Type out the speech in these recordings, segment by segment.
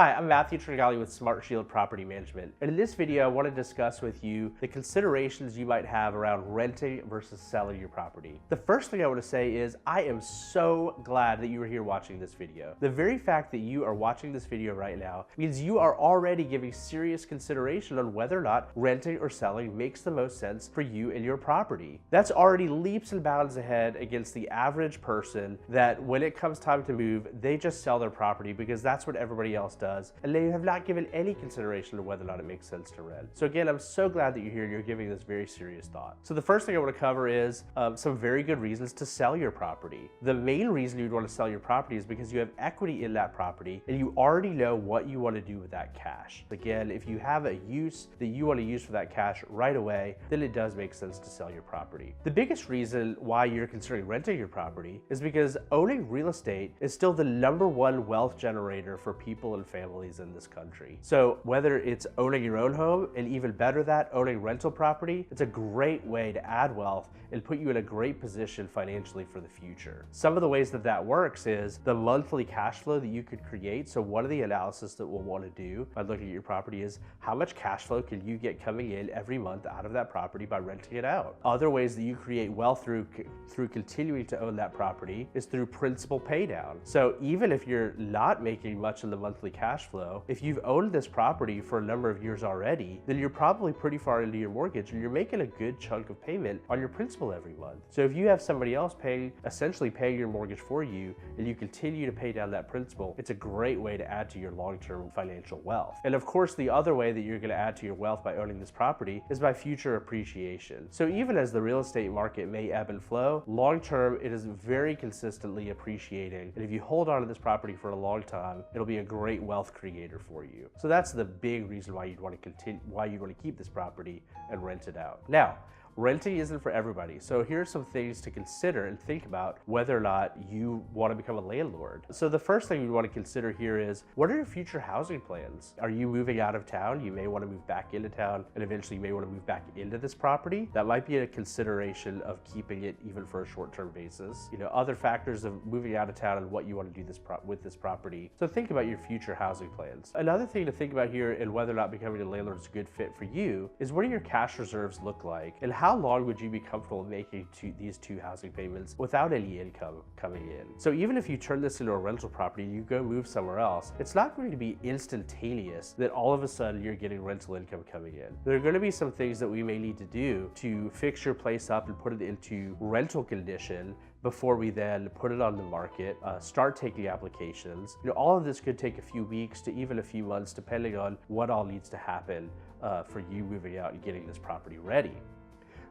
Hi, I'm Matthew Tringali with Smart Shield Property Management, and in this video I want to discuss with you the considerations you might have around renting versus selling your property. The first thing I want to say is I am so glad that you are here watching this video. The very fact that you are watching this video right now means you are already giving serious consideration on whether or not renting or selling makes the most sense for you and your property. That's already leaps and bounds ahead against the average person that when it comes time to move, they just sell their property because that's what everybody else does, and they have not given any consideration to whether or not it makes sense to rent. So again, I'm so glad that you're here and you're giving this very serious thought. So the first thing I want to cover is some very good reasons to sell your property. The main reason you'd want to sell your property is because you have equity in that property and you already know what you want to do with that cash. Again, if you have a use that you want to use for that cash right away, then it does make sense to sell your property. The biggest reason why you're considering renting your property is because owning real estate is still the #1 wealth generator for people and families in this country. So whether it's owning your own home, and even better that, owning rental property, it's a great way to add wealth and put you in a great position financially for the future. Some of the ways that that works is the monthly cash flow that you could create. So one of the analysis that we'll want to do by looking at your property is how much cash flow can you get coming in every month out of that property by renting it out. Other ways that you create wealth through continuing to own that property is through principal pay down. So even if you're not making much in the monthly cash flow, if you've owned this property for a number of years already, then you're probably pretty far into your mortgage and you're making a good chunk of payment on your principal every month. So if you have somebody else essentially paying your mortgage for you and you continue to pay down that principal, it's a great way to add to your long-term financial wealth. And of course, the other way that you're going to add to your wealth by owning this property is by future appreciation. So even as the real estate market may ebb and flow, long-term it is very consistently appreciating. And if you hold on to this property for a long time, it'll be a great wealth creator for you. So that's the big reason why you'd want to keep this property and rent it out. Now, renting isn't for everybody. So here are some things to consider and think about whether or not you want to become a landlord. So the first thing you want to consider here is, what are your future housing plans? Are you moving out of town? You may want to move back into town, and eventually you may want to move back into this property. That might be a consideration of keeping it even for a short-term basis. You know, other factors of moving out of town and what you want to do with this property. So think about your future housing plans. Another thing to think about here and whether or not becoming a landlord is a good fit for you is, what do your cash reserves look like, and how long would you be comfortable making these two housing payments without any income coming in? So even if you turn this into a rental property and you go move somewhere else, it's not going to be instantaneous that all of a sudden you're getting rental income coming in. There are going to be some things that we may need to do to fix your place up and put it into rental condition before we then put it on the market, start taking applications. You know, all of this could take a few weeks to even a few months, depending on what all needs to happen for you moving out and getting this property ready.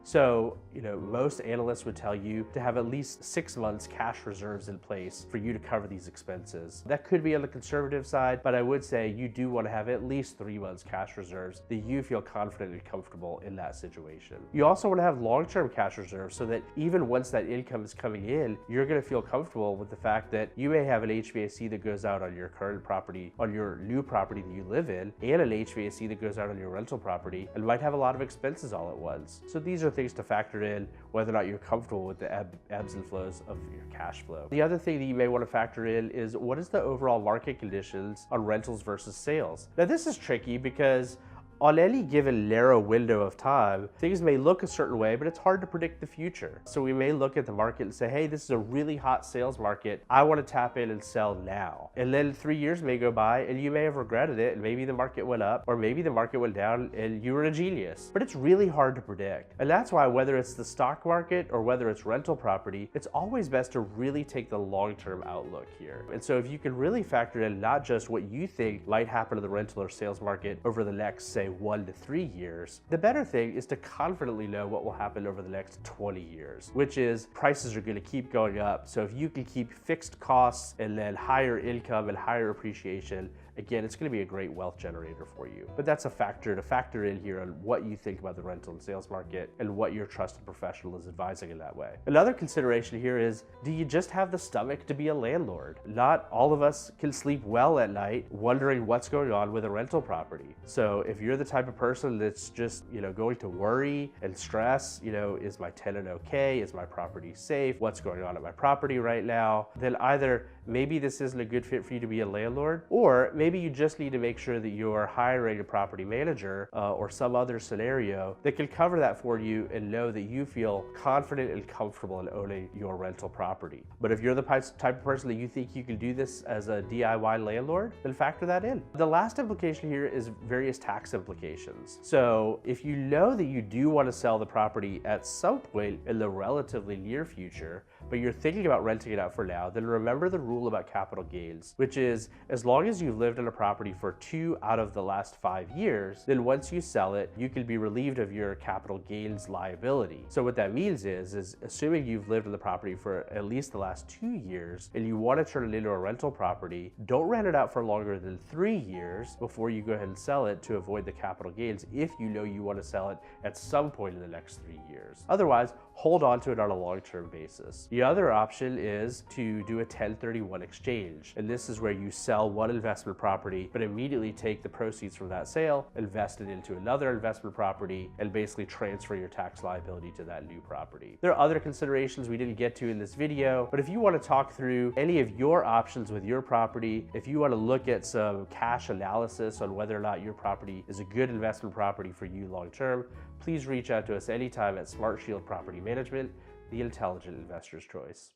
So, you know, most analysts would tell you to have at least 6 months cash reserves in place for you to cover these expenses. That could be on the conservative side, but I would say you do want to have at least 3 months cash reserves that you feel confident and comfortable in that situation. You also want to have long-term cash reserves so that even once that income is coming in, you're going to feel comfortable with the fact that you may have an HVAC that goes out on your current property, on your new property that you live in, and an HVAC that goes out on your rental property, and might have a lot of expenses all at once. So these are things to factor in whether or not you're comfortable with the ebbs and flows of your cash flow. The other thing that you may want to factor in is, what is the overall market conditions on rentals versus sales? Now this is tricky because on any given narrow window of time, things may look a certain way, but it's hard to predict the future. So we may look at the market and say, hey, this is a really hot sales market. I want to tap in and sell now. And then 3 years may go by and you may have regretted it, and maybe the market went up or maybe the market went down and you were a genius. But it's really hard to predict. And that's why whether it's the stock market or whether it's rental property, it's always best to really take the long-term outlook here. And so if you can really factor in not just what you think might happen to the rental or sales market over the next, say, 1 to 3 years, the better thing is to confidently know what will happen over the next 20 years, which is prices are going to keep going up. So if you can keep fixed costs and then higher income and higher appreciation, again, it's going to be a great wealth generator for you. But that's a factor to factor in here on what you think about the rental and sales market and what your trusted professional is advising in that way. Another consideration here is, do you just have the stomach to be a landlord? Not all of us can sleep well at night wondering what's going on with a rental property. So if you're the type of person that's just, going to worry and stress, is my tenant okay? Is my property safe? What's going on at my property right now? Then either maybe this isn't a good fit for you to be a landlord, or maybe you just need to make sure that you're hiring a property manager or some other scenario that can cover that for you and know that you feel confident and comfortable in owning your rental property. But if you're the type of person that you think you can do this as a DIY landlord, then factor that in. The last implication here is various tax implications. So if you know that you do want to sell the property at some point in the relatively near future, but you're thinking about renting it out for now, then remember the rule about capital gains, which is as long as you've lived in a property for 2 out of the last 5 years, then once you sell it, you can be relieved of your capital gains liability. So what that means is assuming you've lived in the property for at least the last 2 years and you want to turn it into a rental property, don't rent it out for longer than 3 years before you go ahead and sell it to avoid the capital gains if you know you want to sell it at some point in the next 3 years. Otherwise, hold on to it on a long-term basis. The other option is to do a 1031 exchange. And this is where you sell one investment property, but immediately take the proceeds from that sale, invest it into another investment property, and basically transfer your tax liability to that new property. There are other considerations we didn't get to in this video, but if you want to talk through any of your options with your property, if you want to look at some cash analysis on whether or not your property is a good investment property for you long-term, please reach out to us anytime at Smart Shield Property Management, the intelligent investor's choice.